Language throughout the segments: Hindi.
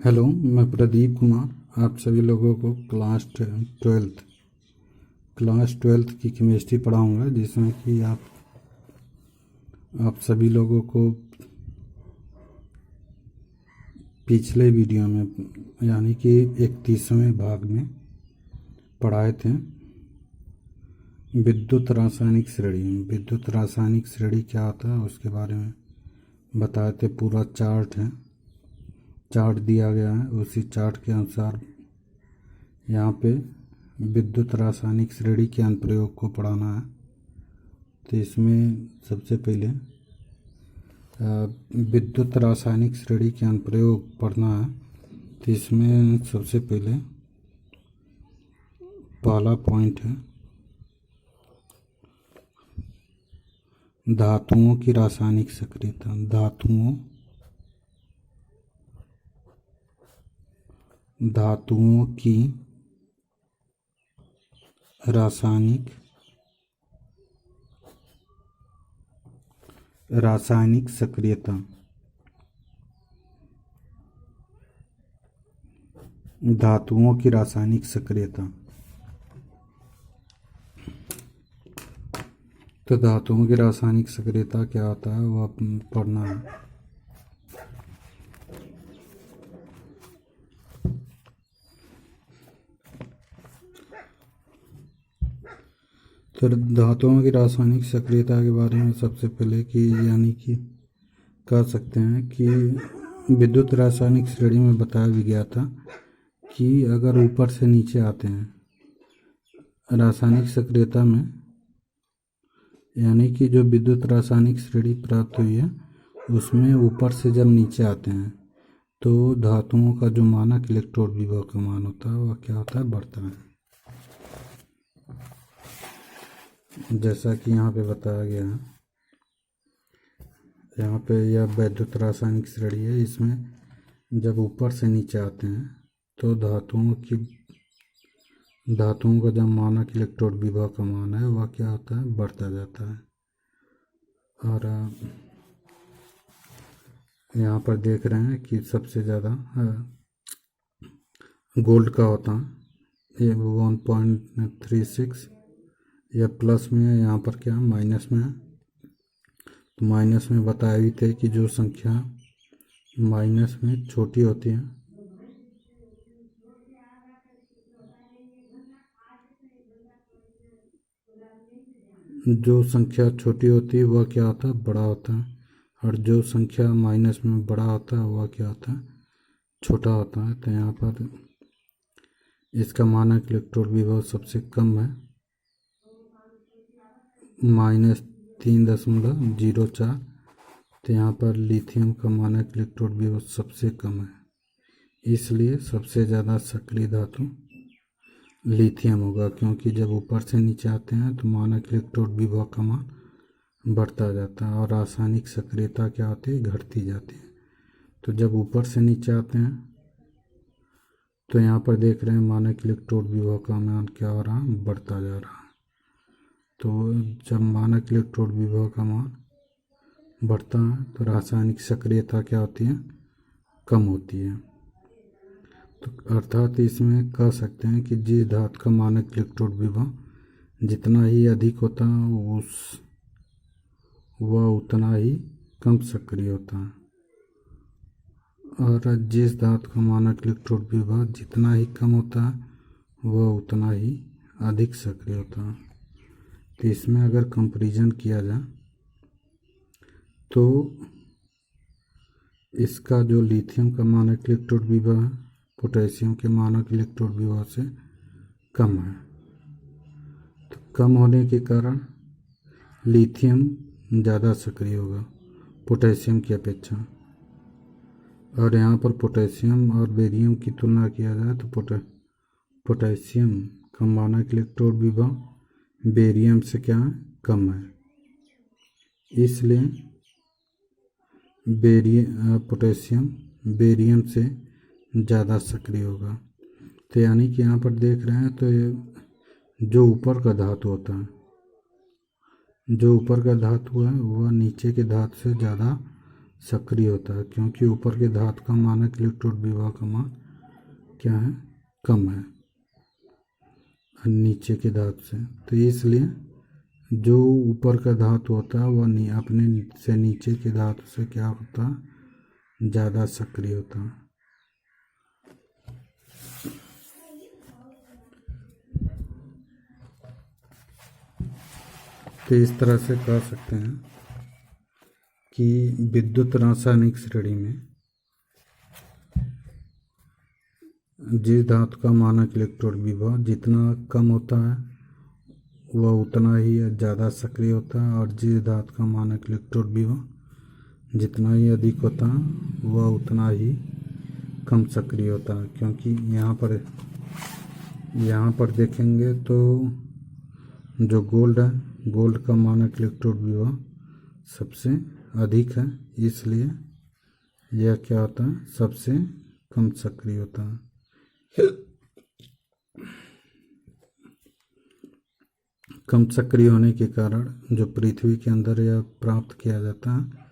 हेलो, मैं प्रदीप कुमार आप सभी लोगों को क्लास ट्वेल्थ की केमिस्ट्री पढ़ाऊंगा, जिसमें कि आप सभी लोगों को पिछले वीडियो में यानी कि 31वें भाग में पढ़ाए थे। विद्युत रासायनिक श्रेणी क्या होता है उसके बारे में बताए थे। पूरा चार्ट दिया गया है, उसी चार्ट के अनुसार यहाँ पे विद्युत रासायनिक श्रेणी के अनुप्रयोग को पढ़ाना है। तो इसमें सबसे पहले विद्युत रासायनिक श्रेणी के अनुप्रयोग पढ़ना है। तो इसमें सबसे पहले पहला पॉइंट है धातुओं की रासायनिक सक्रियता। धातुओं की रासायनिक सक्रियता। धातुओं की रासायनिक सक्रियता। तो धातुओं की रासायनिक सक्रियता क्या होता है वो पढ़ना है। तो धातुओं की रासायनिक सक्रियता के बारे में सबसे पहले यानी कि कह सकते हैं कि विद्युत रासायनिक श्रेणी में बताया भी गया था कि अगर ऊपर से नीचे आते हैं रासायनिक सक्रियता में, यानी कि जो विद्युत रासायनिक श्रेणी प्राप्त हुई है उसमें ऊपर से जब नीचे आते हैं तो धातुओं का जो मानक इलेक्ट्रोड विभव का मान होता है वह क्या होता है, बढ़ता है। जैसा कि यहाँ पे बताया गया है, यहाँ पे यह विद्युत रासायनिक श्रेणी है। इसमें जब ऊपर से नीचे आते हैं तो धातुओं का जो मानक इलेक्ट्रोड विभव का मान है वह क्या होता है, बढ़ता जाता है। और यहाँ पर देख रहे हैं कि सबसे ज़्यादा गोल्ड का होता है, ये 1.36 या प्लस में है, यहाँ पर क्या माइनस में है। तो माइनस में बताए भी थे कि जो संख्या माइनस में छोटी होती है, जो संख्या छोटी होती है वह क्या होता है, बड़ा होता है, और जो संख्या माइनस में बड़ा होता है वह क्या होता है, छोटा होता है। तो यहाँ पर इसका मानक इलेक्ट्रोड विभव सबसे कम है, -3.04। तो यहाँ पर लिथियम का मानक इलेक्ट्रोड विभव सबसे कम है, इसलिए सबसे ज़्यादा सक्रिय धातु लिथियम होगा, क्योंकि जब ऊपर से नीचे आते हैं तो मानक इलेक्ट्रोड विभव का मान बढ़ता जाता है और रासायनिक सक्रियता क्या होती है, घटती जाती है। तो जब ऊपर से नीचे आते हैं तो यहाँ पर देख रहे हैं मानक इलेक्ट्रोड विभव का मान क्या हो रहा है, बढ़ता जा रहा है। तो जब मानक इलेक्ट्रोड विभव का मान बढ़ता है तो रासायनिक सक्रियता क्या होती है, कम होती है। तो अर्थात इसमें कह सकते हैं कि जिस धातु का मानक इलेक्ट्रोड विभव जितना ही अधिक होता है वह उतना ही कम सक्रिय होता है, और जिस धातु का मानक इलेक्ट्रोड विभव जितना ही कम होता है वह उतना ही अधिक सक्रिय होता है। तो इसमें अगर कंपैरिजन किया जाए तो इसका जो लिथियम का मानक इलेक्ट्रोड विभव है पोटेशियम के मानक इलेक्ट्रोड विभव से कम है। तो कम होने के कारण लिथियम ज़्यादा सक्रिय होगा पोटेशियम की अपेक्षा। और यहाँ पर पोटेशियम और बेरियम की तुलना किया जाए तो पोटेशियम का मानक इलेक्ट्रोड विभव बेरियम से क्या है, कम है, इसलिए पोटेशियम बेरियम से ज़्यादा सक्रिय होगा। तो यानी कि यहाँ पर देख रहे हैं तो जो ऊपर का धातु होता है, जो ऊपर का धातु है वह नीचे के धातु से ज़्यादा सक्रिय होता है, क्योंकि ऊपर के धातु का मानक इलेक्ट्रोड विभव का मान क्या है, कम है नीचे के धातु से। तो इसलिए जो ऊपर का धातु होता है वह अपने से नीचे के धातु से क्या होता है, ज़्यादा सक्रिय होता है। तो इस तरह से कह सकते हैं कि विद्युत रासायनिक श्रेणी में जिस धातु का मानक इलेक्ट्रोड विभव जितना कम होता है वह उतना ही ज़्यादा सक्रिय होता है, और जिस धातु का मानक इलेक्ट्रोड विभव जितना ही अधिक होता है वह उतना ही कम सक्रिय होता है। क्योंकि यहाँ पर देखेंगे तो जो गोल्ड है, गोल्ड का मानक इलेक्ट्रोड विभव सबसे अधिक है, इसलिए यह क्या होता है, सबसे कम सक्रिय होता है। कम सक्रिय होने के कारण जो पृथ्वी के अंदर यह प्राप्त किया जाता है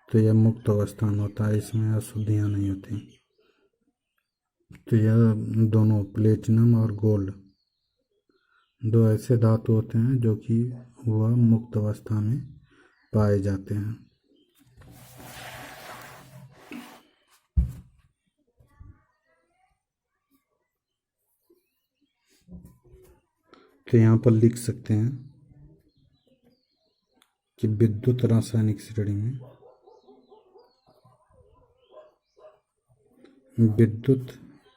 तो यह मुक्त अवस्था में होता है, इसमें अशुद्धियाँ नहीं होती। तो यह दोनों प्लेटिनम और गोल्ड दो ऐसे धातु होते हैं जो कि वह मुक्त अवस्था में पाए जाते हैं। तो यहाँ पर लिख सकते हैं कि विद्युत रासायनिक श्रेणी में विद्युत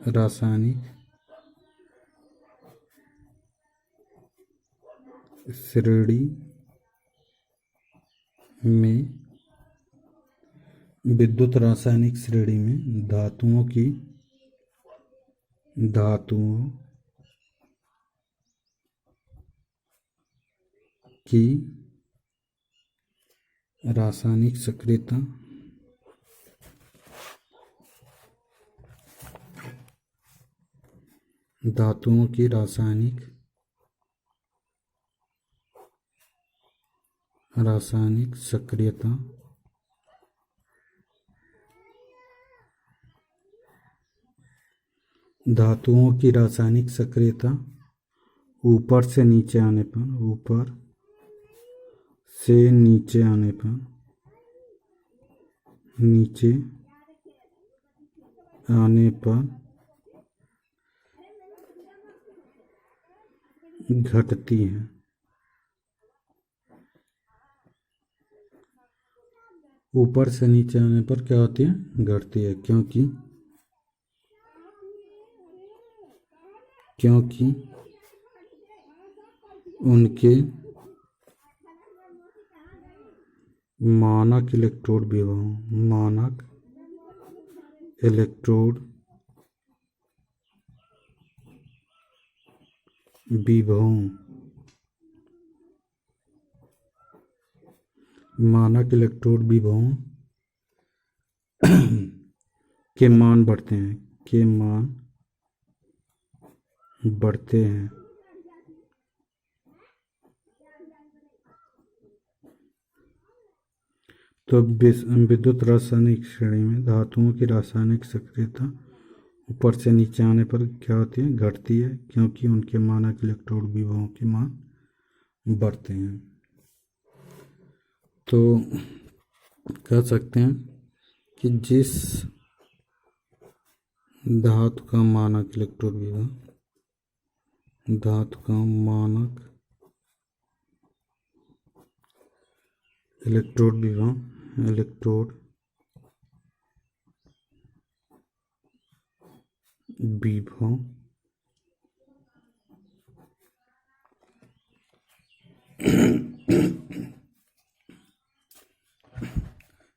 रासायनिक श्रेणी में विद्युत रासायनिक श्रेणी में धातुओं की रासायनिक सक्रियता धातुओं की रासायनिक सक्रियता धातुओं की रासायनिक सक्रियता ऊपर से नीचे आने पर घटती है। ऊपर से नीचे आने पर क्या होती है, घटती है, क्योंकि उनके मानक इलेक्ट्रोड विभवों के मान बढ़ते हैं। तो विद्युत रासायनिक श्रेणी में धातुओं की रासायनिक सक्रियता ऊपर से नीचे आने पर क्या होती है, घटती है, क्योंकि उनके मानक इलेक्ट्रोड विभवों के मान बढ़ते हैं। तो कह सकते हैं कि जिस धातु का मानक इलेक्ट्रोड विभव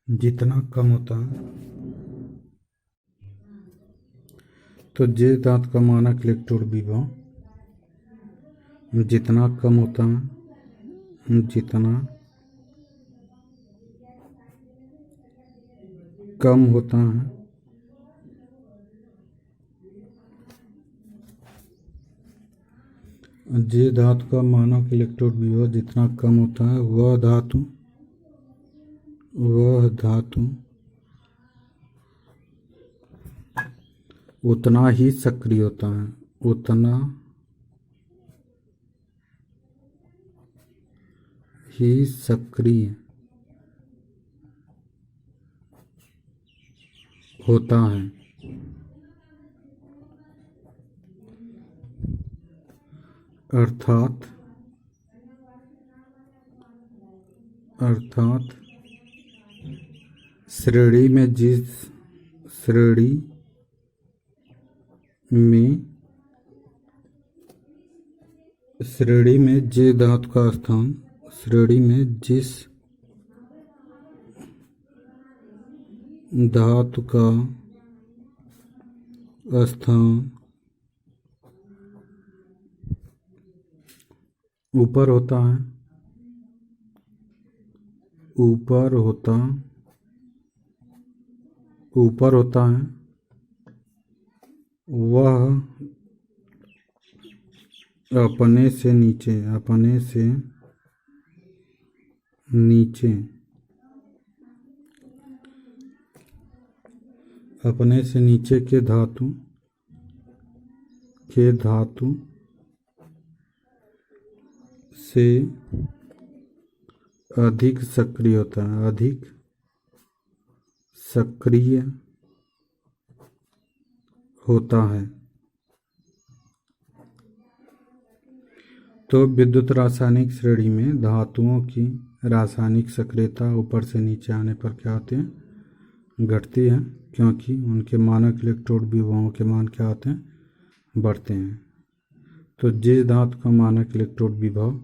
जितना कम होता है, तो जिस धातु का मानक इलेक्ट्रोड विभव जितना कम होता है, जितना कम होता है, जिस धातु का मानक इलेक्ट्रोड विभव जितना कम होता है वह धातु उतना ही सक्रिय होता है, उतना ही सक्रिय होता है। अर्थात श्रेणी में जिस धातु का स्थान श्रेणी में जिस धातु का स्थान ऊपर होता है, वह अपने से नीचे के धातु से अधिक सक्रिय होता है। तो विद्युत रासायनिक श्रेणी में धातुओं की रासायनिक सक्रियता ऊपर से नीचे आने पर क्या होते हैं, घटती है, क्योंकि उनके मानक इलेक्ट्रोड विभवों के मान क्या होते हैं, बढ़ते हैं। तो जिस धातु का मानक इलेक्ट्रोड विभव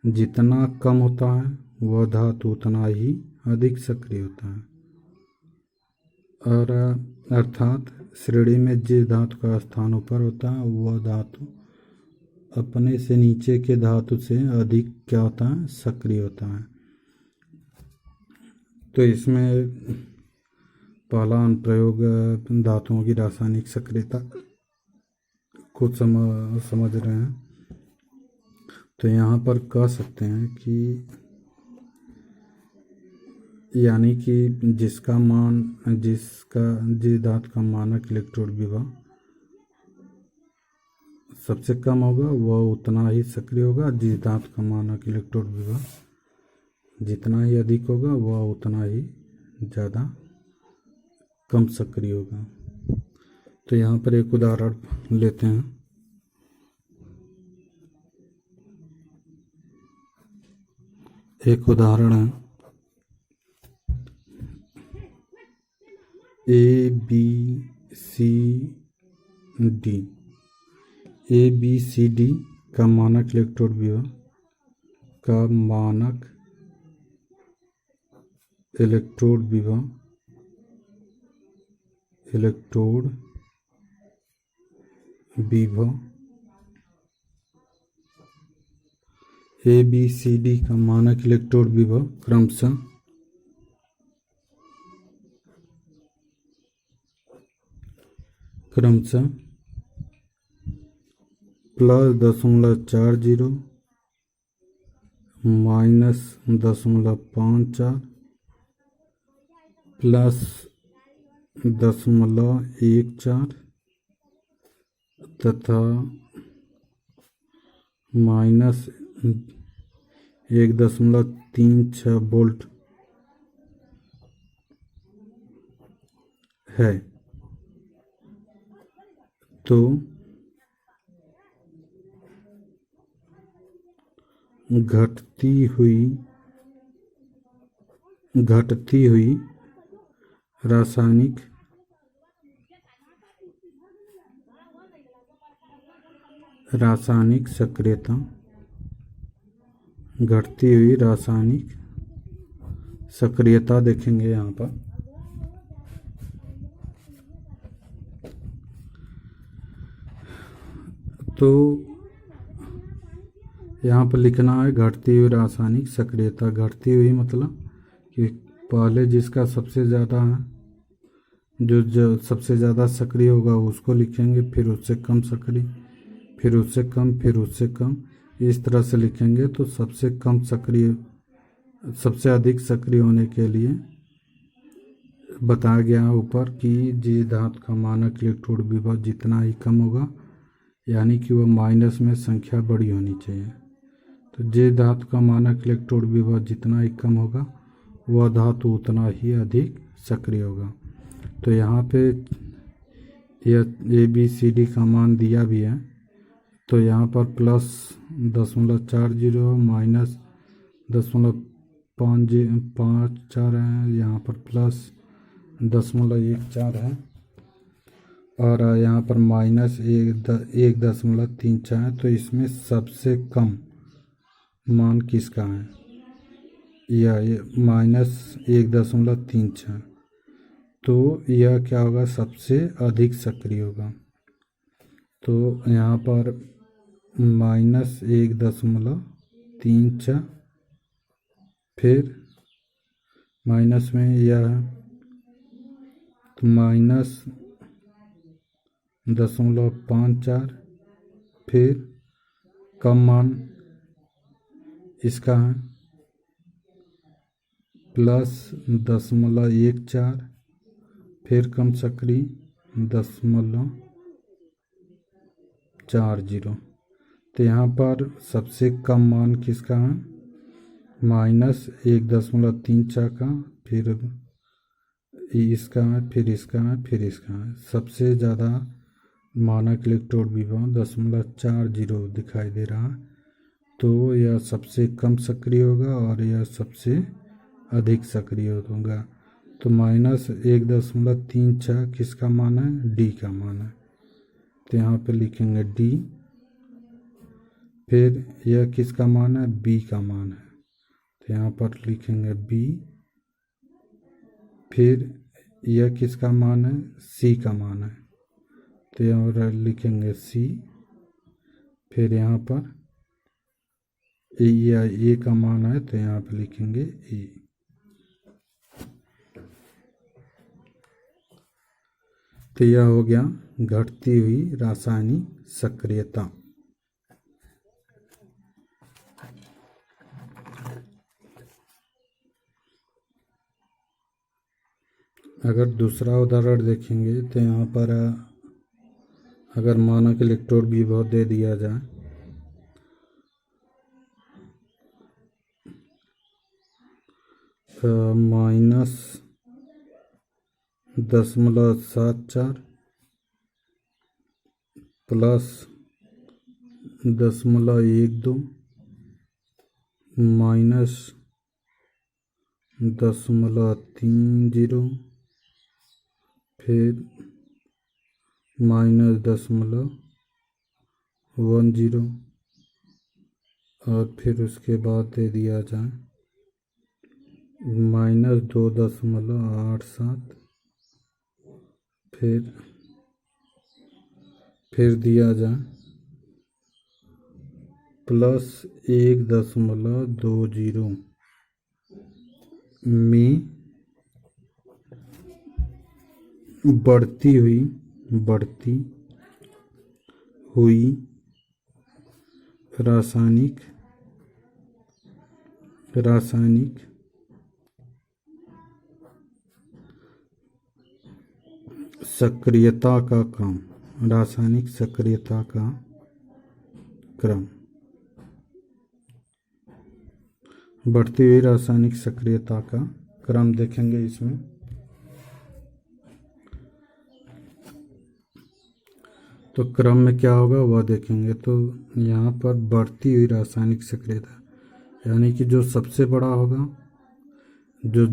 जितना कम होता है वह धातु उतना ही अधिक सक्रिय होता है। और अर्थात श्रेणी में जिस धातु का स्थान ऊपर होता है वह धातु अपने से नीचे के धातु से अधिक क्या होता है, सक्रिय होता है। तो इसमें पहला अनुप्रयोग धातुओं की रासायनिक सक्रियता को समझ रहे हैं। तो यहाँ पर कह सकते हैं कि यानी कि जिस धातु का मानक इलेक्ट्रोड विभव सबसे कम होगा वह उतना ही सक्रिय होगा, जिस धातु का मानक इलेक्ट्रोड विभव जितना ही अधिक होगा वह उतना ही ज़्यादा कम सक्रिय होगा। तो यहाँ पर एक उदाहरण लेते हैं। एक उदाहरण है ABCD का मानक इलेक्ट्रोड विभव ABCD का मानक इलेक्ट्रोड विभव क्रमशः +0.40 -0.54 +0.14 तथा -1.36 वोल्ट है। तो घटती हुई रासायनिक सक्रियता देखेंगे यहाँ पर। तो यहाँ पर लिखना है घटती हुई रासायनिक सक्रियता। घटती हुई मतलब कि पहले जिसका सबसे ज़्यादा है, जो सबसे ज़्यादा सक्रिय होगा उसको लिखेंगे, फिर उससे कम सक्रिय, फिर उससे कम, फिर उससे कम, इस तरह से लिखेंगे। तो सबसे अधिक सक्रिय होने के लिए बताया गया है ऊपर कि जे धातु का मानक इलेक्ट्रोड विभव जितना ही कम होगा, यानी कि वह माइनस में संख्या बड़ी होनी चाहिए। तो जे धातु का मानक इलेक्ट्रोड विभव जितना ही कम होगा, वह धातु उतना ही अधिक सक्रिय होगा। तो यहाँ पे यह ABCD का मान दिया भी है, तो यहाँ पर +.40 माइनस 0.54 है, यहाँ पर +.14 है, और यहाँ पर -1.34 है। तो इसमें सबसे कम मान किसका है? यह -1.34। तो यह क्या होगा? सबसे अधिक सक्रिय होगा। तो यहाँ पर -1.34, फिर माइनस में यह -0.54, फिर कम मान इसका है +.14, फिर कम सक्रिय 0.40। तो यहाँ पर सबसे कम मान किसका है? -1.34 का, फिर इसका है, फिर इसका है, फिर इसका है। सबसे ज़्यादा मानक इलेक्ट्रोड विभव 0.40 दिखाई दे रहा है। तो यह सबसे कम सक्रिय होगा और यह सबसे अधिक सक्रिय होगा। तो -1.34 किसका मान है? डी का मान है। तो यहाँ पे लिखेंगे डी। फिर यह किसका मान है? बी का मान है। तो यहाँ पर लिखेंगे बी। फिर यह किसका मान है? सी का मान है। तो यहाँ पर लिखेंगे सी। फिर यहाँ पर ए का मान है, तो यहाँ पर लिखेंगे ए। तो यह हो गया घटती हुई रासायनिक सक्रियता। अगर दूसरा उदाहरण देखेंगे तो यहाँ पर अगर मानक इलेक्ट्रोड विभव दे दिया जाए -0.74 +0.12 -0.30, फिर -0.10, और फिर उसके बाद दे दिया जाए -2.87, फिर दिया जाए +1.20 में बढ़ती हुई रासायनिक सक्रियता का क्रम, रासायनिक सक्रियता का क्रम, बढ़ती हुई रासायनिक सक्रियता का क्रम देखेंगे इसमें। तो क्रम में क्या होगा वह देखेंगे। तो यहाँ पर बढ़ती हुई रासायनिक सक्रियता यानी कि जो सबसे बड़ा होगा, जो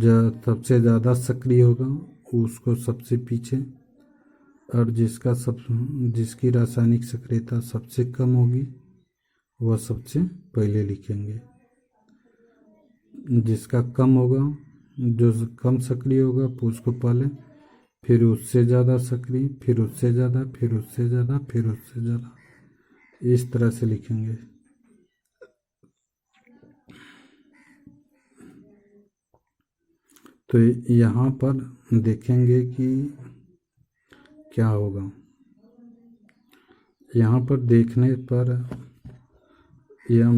सबसे ज़्यादा सक्रिय होगा उसको सबसे पीछे, और जिसकी रासायनिक सक्रियता सबसे कम होगी वह सबसे पहले लिखेंगे। जिसका कम होगा, जो कम सक्रिय होगा उसको पहले, फिर उससे ज़्यादा सक्रिय, फिर उससे ज़्यादा, फिर उससे ज़्यादा, फिर उससे ज़्यादा, इस तरह से लिखेंगे। तो यहाँ पर देखेंगे कि क्या होगा। यहाँ पर देखने पर यह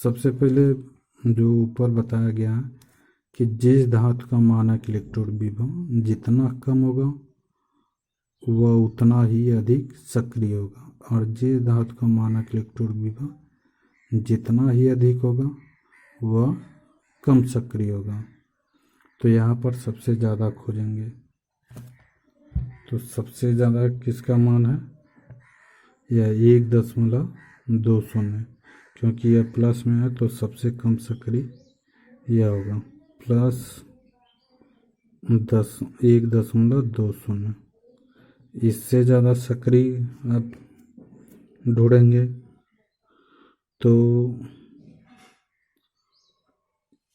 सबसे पहले जो ऊपर बताया गया कि जिस धातु का मानक इलेक्ट्रॉन विभव जितना कम होगा वह उतना ही अधिक सक्रिय होगा, और जिस धातु का मानक इलेक्ट्रॉन विभव जितना ही अधिक होगा वह कम सक्रिय होगा। तो यहाँ पर सबसे ज़्यादा खोजेंगे, तो सबसे ज़्यादा किसका मान है, यह 1.20, क्योंकि यह प्लस में है तो सबसे कम सक्रिय यह होगा, +1.20। इससे ज़्यादा सक्रिय आप ढूंढेंगे तो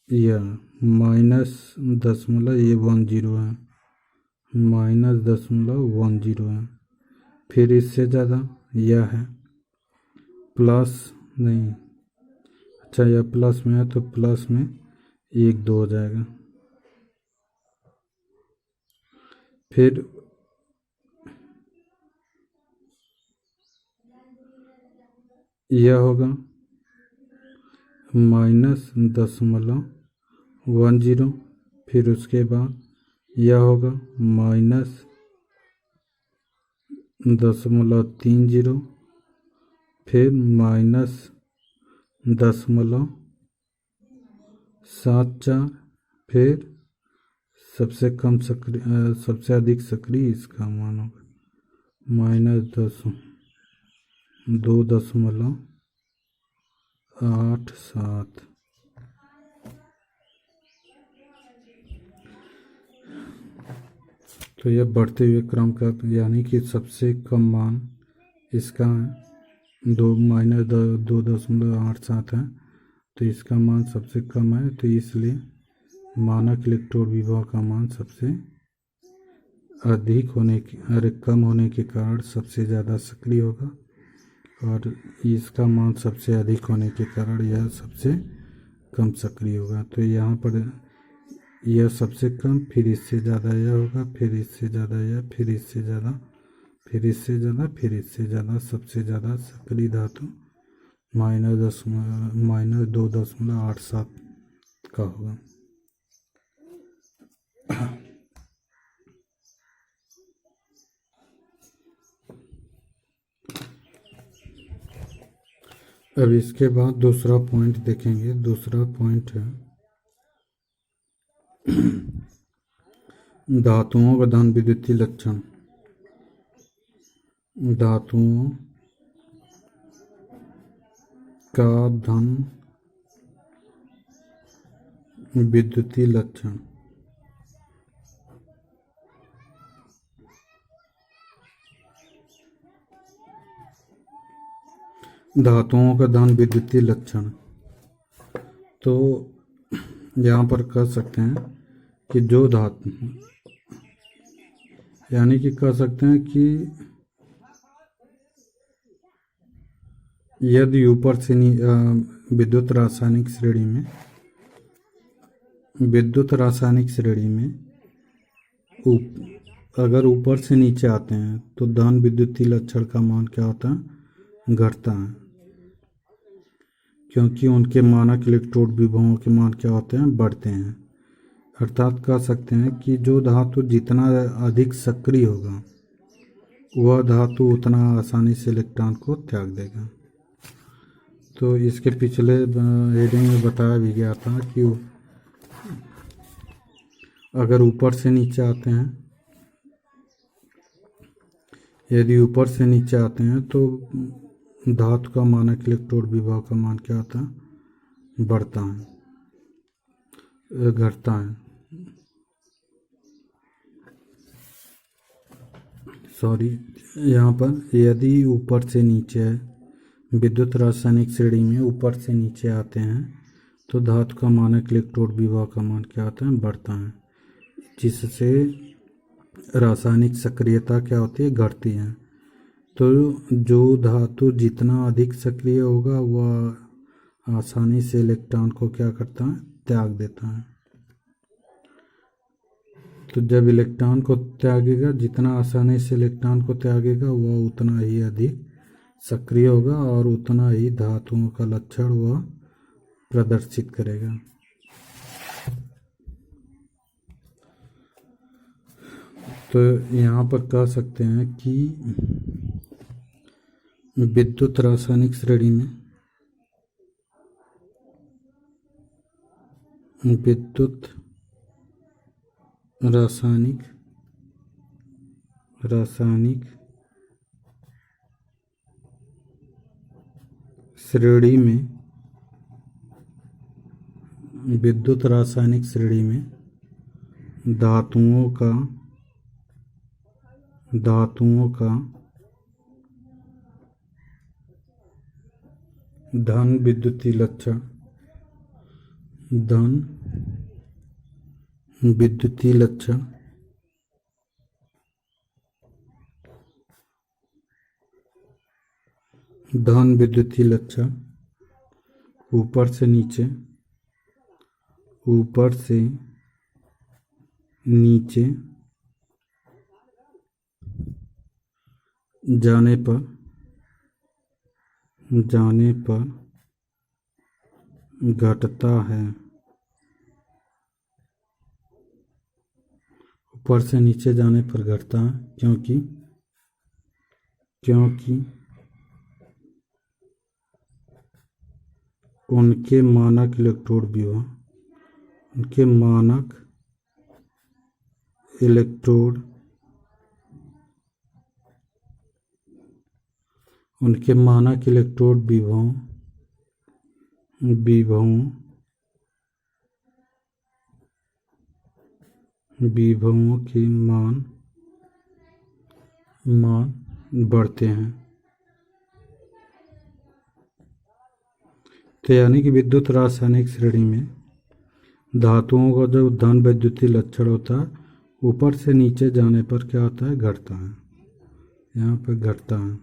यह -10 ये 10 है, -10 है। फिर इससे ज़्यादा यह है प्लस नहीं, अच्छा यह प्लस में है तो प्लस में 1-2 हो जाएगा। फिर यह होगा -10, फिर उसके बाद यह होगा -10.30, फिर -10.74, फिर सबसे कम सक्रिय सबसे अधिक सक्रिय इसका मान होगा -2.87। तो यह बढ़ते हुए क्रम का, यानी कि सबसे कम मान इसका -2.87 है, तो इसका मान सबसे कम है, तो इसलिए मानक इलेक्ट्रॉन विभव का मान सबसे अधिक होने के कम होने के कारण सबसे ज़्यादा सक्रिय होगा, और इसका मान सबसे अधिक होने के कारण यह सबसे कम सक्रिय होगा। तो यहाँ पर यह सबसे कम, फिर इससे ज़्यादा यह होगा, फिर इससे ज़्यादा यह, फिर इससे ज़्यादा, फिर इससे ज़्यादा, फिर इससे ज़्यादा, सबसे ज़्यादा सक्रिय धातु -2.87 का होगा। अब इसके बाद दूसरा पॉइंट देखेंगे। दूसरा पॉइंट है धातुओं का धन विद्युतीय लक्षण। धातुओं का धन विद्युतीय लक्षण। धातुओं का धन विद्युतीय लक्षण, तो यहाँ पर कह सकते हैं कि जो धातु, यानी कि कह सकते हैं कि यदि ऊपर से विद्युत रासायनिक श्रेणी में अगर ऊपर से नीचे आते हैं तो धन विद्युतीय लक्षण का मान क्या होता है, घटता है, क्योंकि उनके मानक इलेक्ट्रोड विभवों के मान क्या होते हैं, बढ़ते हैं। अर्थात कह सकते हैं कि जो धातु जितना अधिक सक्रिय होगा वह धातु उतना आसानी से इलेक्ट्रॉन को त्याग देगा। तो इसके पिछले हेडिंग में बताया भी गया था कि अगर ऊपर से नीचे आते हैं, यदि ऊपर से नीचे आते हैं तो धातु का मानक इलेक्ट्रोड विभव का मान क्या होता है, बढ़ता है, घटता है, यहाँ पर यदि ऊपर से नीचे विद्युत रासायनिक श्रेणी में ऊपर से नीचे आते हैं तो धातु का मानक इलेक्ट्रोड विभव का मान क्या होता है, बढ़ता है, जिससे रासायनिक सक्रियता क्या होती है, घटती है। तो जो धातु जितना अधिक सक्रिय होगा वह आसानी से इलेक्ट्रॉन को क्या करता है, त्याग देता है। तो जब इलेक्ट्रॉन को त्यागेगा, जितना आसानी से इलेक्ट्रॉन को त्यागेगा वह उतना ही अधिक सक्रिय होगा और उतना ही धातुओं का लक्षण वह प्रदर्शित करेगा। तो यहाँ पर कह सकते हैं कि विद्युत रासायनिक श्रेणी में विद्युत रासायनिक श्रेणी में विद्युत रासायनिक श्रेणी में धातुओं का धन विद्युतीय लक्षण धन विद्युतीय लक्षण ऊपर से नीचे जाने पर घटता है। ऊपर से नीचे जाने पर घटता है क्योंकि उनके मानक इलेक्ट्रोड विभवों के मान बढ़ते हैं। तो यानी कि विद्युत रासायनिक श्रेणी में धातुओं का जो धन विद्युतीय लक्षण होता है ऊपर से नीचे जाने पर क्या होता है, घटता है। यहाँ पर घटता है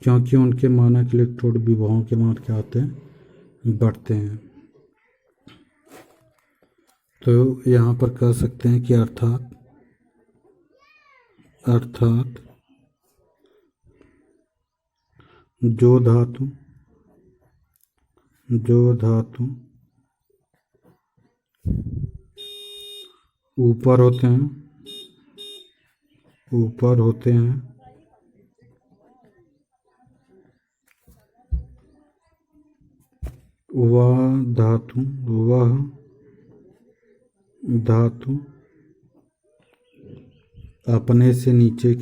क्योंकि उनके मानक इलेक्ट्रोड विभवों के मान क्या होते हैं, बढ़ते हैं। तो यहाँ पर कह सकते हैं कि अर्थात जो धातु ऊपर होते हैं वह धातु अपने से नीचे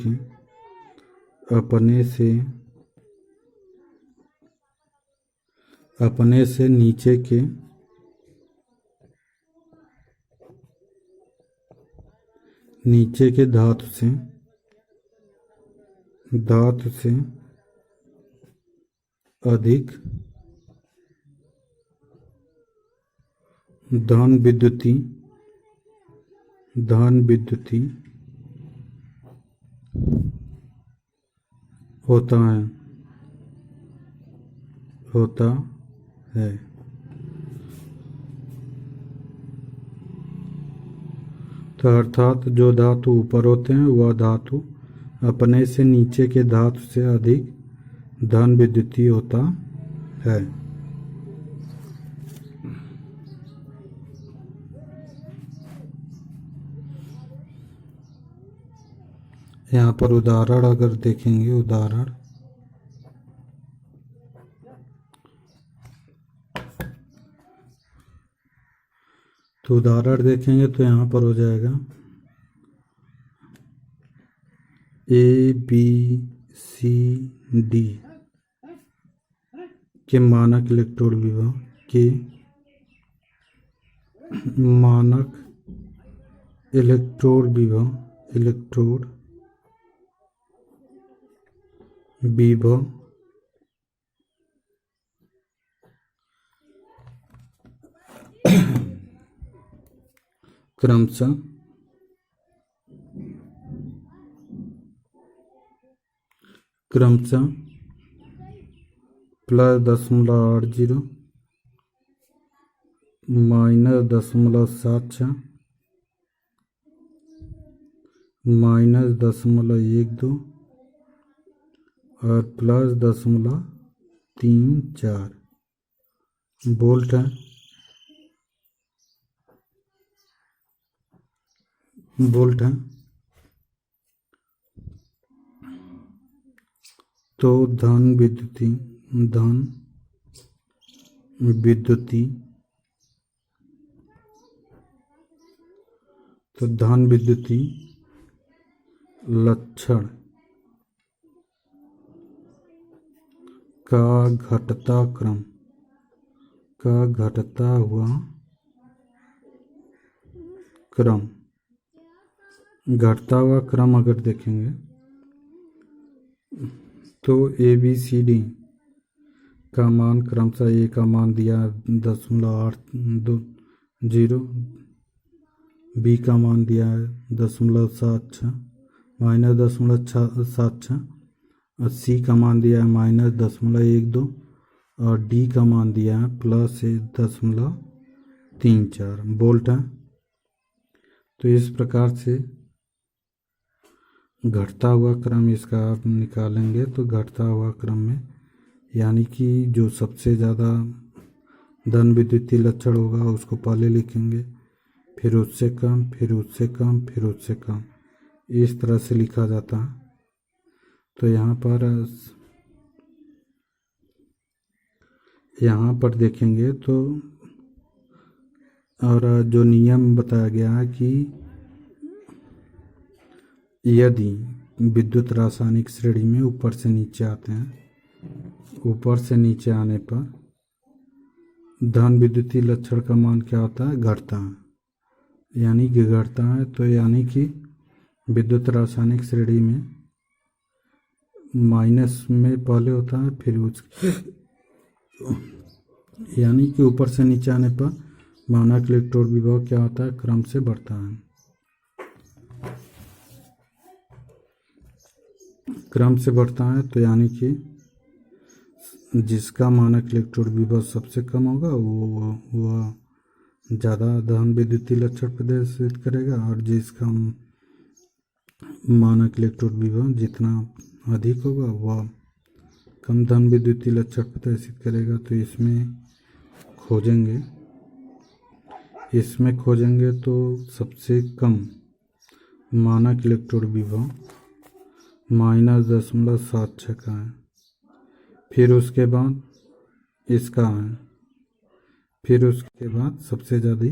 के धातु से अधिक धन विद्युतीय होता है। तो अर्थात जो धातु ऊपर होते हैं वह धातु अपने से नीचे के धातु से अधिक धन विद्युतीय होता है। यहाँ पर उदाहरण अगर देखेंगे, उदाहरण देखेंगे तो यहाँ पर हो जाएगा ABCD के मानक इलेक्ट्रोड विभव क्रमशः +0.80 -0.76 -0.12 और +0.34 वोल्ट है। तो धन विद्युती तो धन विद्युती लक्षण का घटता हुआ क्रम अगर देखेंगे तो ABCD का मान क्रमशः ए का मान दिया 0.820, बी का मान दिया है 0.76 -0.76 और सी का मान दिया है -0.12 और डी का मान दिया है +0.34 वोल्ट है। तो इस प्रकार से घटता हुआ क्रम इसका आप निकालेंगे तो घटता हुआ क्रम में यानी कि जो सबसे ज़्यादा धन विद्युतीय लक्षण होगा उसको पहले लिखेंगे, फिर उससे कम, फिर उससे कम, फिर उससे कम, इस तरह से लिखा जाता है। तो यहाँ पर देखेंगे तो और जो नियम बताया गया है कि यदि विद्युत रासायनिक श्रेणी में ऊपर से नीचे आते हैं, ऊपर से नीचे आने पर धन विद्युतीय लक्षण का मान क्या होता है? घटता है, यानी कि घटता है। तो यानी कि विद्युत रासायनिक श्रेणी में माइनस में पहले होता है, फिर यानी कि ऊपर से नीचे आने पर मानक इलेक्ट्रोड विभव क्या होता है? क्रम से बढ़ता है, क्रम से बढ़ता है। तो यानी कि जिसका मानक इलेक्ट्रोड विभव सबसे कम होगा वो ज़्यादा धन विद्युतीय लक्षण प्रदर्शित करेगा, और जिसका मानक इलेक्ट्रोड विभव जितना अधिक होगा वह कम धन विद्युतीय लक्षण प्रदर्शित करेगा। तो इसमें खोजेंगे तो सबसे कम मानक इलेक्ट्रोड विभव -0.76 का है, फिर उसके बाद इसका है, फिर उसके बाद सबसे ज़्यादा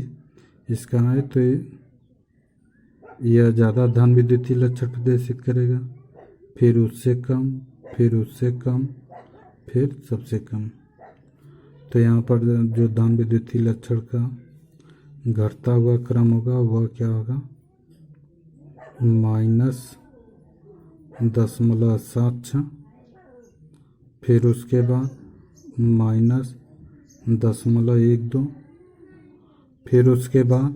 इसका है। तो यह ज़्यादा धन विद्युतीय लक्षण प्रदर्शित करेगा, फिर उससे कम, फिर उससे कम, फिर सबसे कम। तो यहाँ पर जो धन विद्युतीय लक्षण का घटता हुआ क्रम होगा वह क्या होगा? -0.76, फिर उसके बाद -0.12, फिर उसके बाद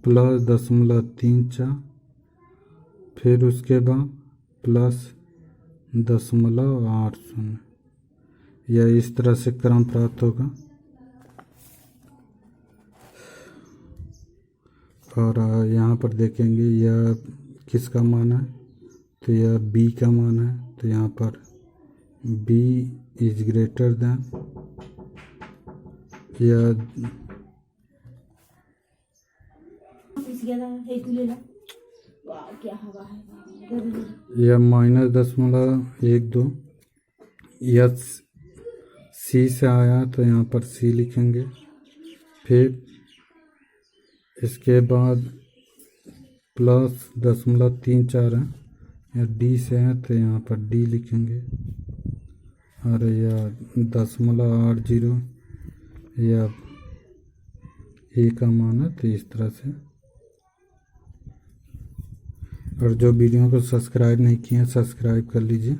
+0.34, फिर उसके बाद +0.80। यह इस तरह से क्रम प्राप्त होगा। और यहाँ पर देखेंगे यह किसका मान है? तो यह बी का मान है। तो यहाँ पर बी इज ग्रेटर देन यह -0.12, यह सी से आया तो यहाँ पर सी लिखेंगे, फिर इसके बाद +0.34 है, या डी से है तो यहाँ पर डी लिखेंगे, और यह 0.80 या ए का मान है। तो इस तरह से, और जो वीडियो को सब्सक्राइब नहीं किए हैं सब्सक्राइब कर लीजिए।